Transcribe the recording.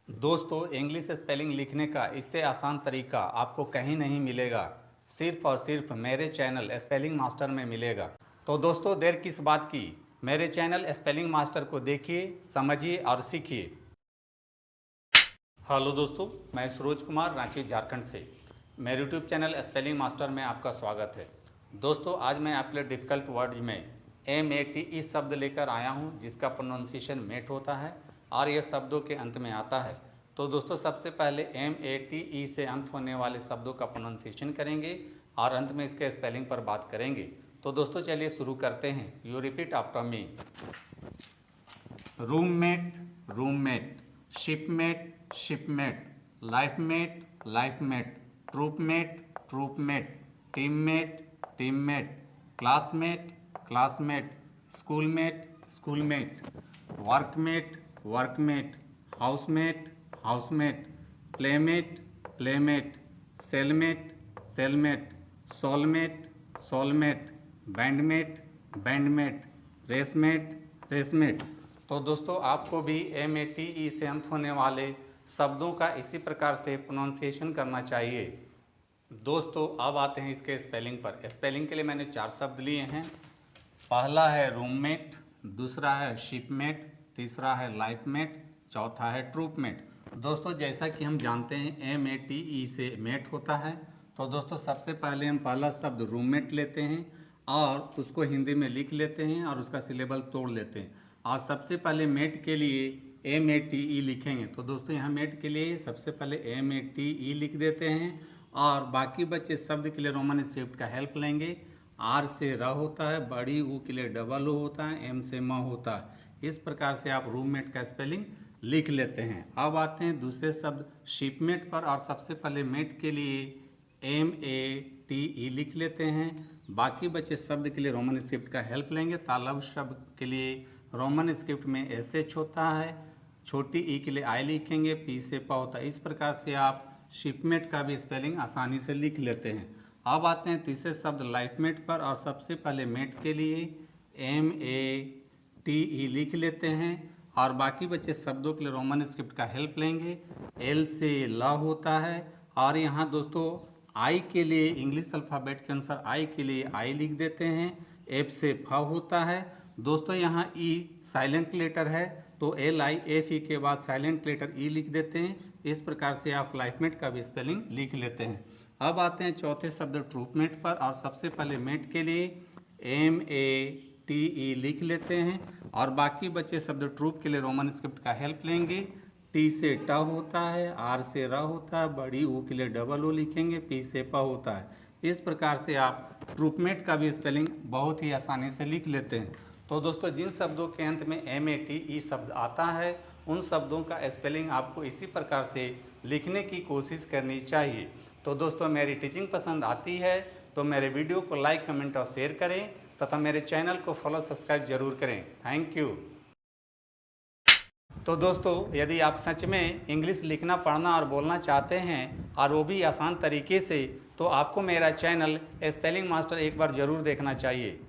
दोस्तों, English spelling लिखने का इससे आसान तरीका आपको कहीं नहीं मिलेगा, सिर्फ और सिर्फ मेरे चैनल स्पेलिंग मास्टर में मिलेगा। तो दोस्तों, देर किस बात की, मेरे चैनल स्पेलिंग मास्टर को देखिए, समझिए और सीखिए। हेलो दोस्तों, मैं सरोज कुमार, रांची झारखंड से मेरे यूट्यूब चैनल स्पेलिंग मास्टर में आपका स्वागत है। दोस्तों, आज मैं आपके लिए डिफ़िकल्ट वर्ड्स में MATE शब्द लेकर आया हूं, जिसका प्रोनाउंसिएशन मेट होता है और यह शब्दों के अंत में आता है। तो दोस्तों, सबसे पहले MATE से अंत होने वाले शब्दों का प्रोनाउंसिएशन करेंगे और अंत में इसके स्पेलिंग पर बात करेंगे। तो दोस्तों, चलिए शुरू करते हैं। You repeat after me. Roommate, roommate, shipmate, shipmate, lifemate, lifemate, troopmate, troopmate, teammate, teammate, classmate, classmate, schoolmate, schoolmate, workmate, workmate, housemate, housemate, playmate, playmate, cellmate, cellmate, soulmate, soulmate, bandmate, bandmate, racemate, racemate. तो दोस्तों, आपको भी MATE से अंत होने वाले शब्दों का इसी प्रकार से प्रोनाउंसिएशन करना चाहिए। दोस्तों, अब आते हैं इसके स्पेलिंग पर। स्पेलिंग के लिए मैंने 4 शब्द लिए हैं। पहला है रूममेट, दूसरा है शिपमेट, तीसरा है लाइफमेट, चौथा है ट्रूपमेट। दोस्तों, जैसा कि हम जानते हैं MATE से मेट होता है, तो दोस्तों सबसे पहले हम पहला शब्द रूममेट लेते हैं और उसको हिंदी में लिख लेते हैं और उसका सिलेबल तोड़ लेते हैं। और सबसे पहले मेट के लिए MATE लिखेंगे। तो दोस्तों, यहाँ मेट के लिए सबसे पहले MATE लिख देते हैं और बाकी बचे शब्द के लिए रोमन स्क्रिप्ट का हेल्प लेंगे। R से र होता है, बड़ी U के लिए डबल O होता है, M से म होता है। इस प्रकार से आप रूममेट का स्पेलिंग लिख लेते हैं। अब आते हैं दूसरे शब्द शिपमेट पर और सबसे पहले मेट के लिए MATE लिख लेते हैं। बाकी बचे शब्द के लिए रोमन स्क्रिप्ट का हेल्प लेंगे। तालब शब्द के लिए रोमन स्क्रिप्ट में SH होता है, छोटी E के लिए I लिखेंगे, P से प होता है। इस प्रकार से आप शिपमेट का भी स्पेलिंग आसानी से लिख लेते हैं। अब आते हैं तीसरे शब्द लाइफमेट पर और सबसे पहले मेट के लिए MATE लिख लेते हैं और बाकी बचे शब्दों के लिए रोमन स्क्रिप्ट का हेल्प लेंगे। L से ल होता है और यहाँ दोस्तों I के लिए इंग्लिश अल्फ़ाबेट के अनुसार I के लिए I लिख देते हैं। F से फ होता है। दोस्तों, यहाँ E साइलेंट लेटर है, तो LIFE के बाद साइलेंट लेटर E लिख देते हैं। इस प्रकार से आप लाइफमेट का भी स्पेलिंग लिख लेते हैं। अब आते हैं चौथे शब्द ट्रूपमेट पर और सबसे पहले मेट के लिए MATE लिख लेते हैं और बाकी बचे शब्द ट्रूप के लिए रोमन स्क्रिप्ट का हेल्प लेंगे। T से ट होता है, R से र होता है, बड़ी U के लिए डबल O लिखेंगे, P से प होता है। इस प्रकार से आप ट्रूपमेट का भी स्पेलिंग बहुत ही आसानी से लिख लेते हैं। तो दोस्तों, जिन शब्दों के अंत में MATE शब्द आता है, उन शब्दों का स्पेलिंग आपको इसी प्रकार से लिखने की कोशिश करनी चाहिए। तो दोस्तों, मेरी टीचिंग पसंद आती है तो मेरे वीडियो को लाइक, कमेंट और शेयर करें तथा मेरे चैनल को फॉलो, सब्सक्राइब जरूर करें। Thank you. तो दोस्तों, यदि आप सच में इंग्लिश लिखना, पढ़ना और बोलना चाहते हैं और वो भी आसान तरीके से, तो आपको मेरा चैनल स्पेलिंग मास्टर एक बार ज़रूर देखना चाहिए।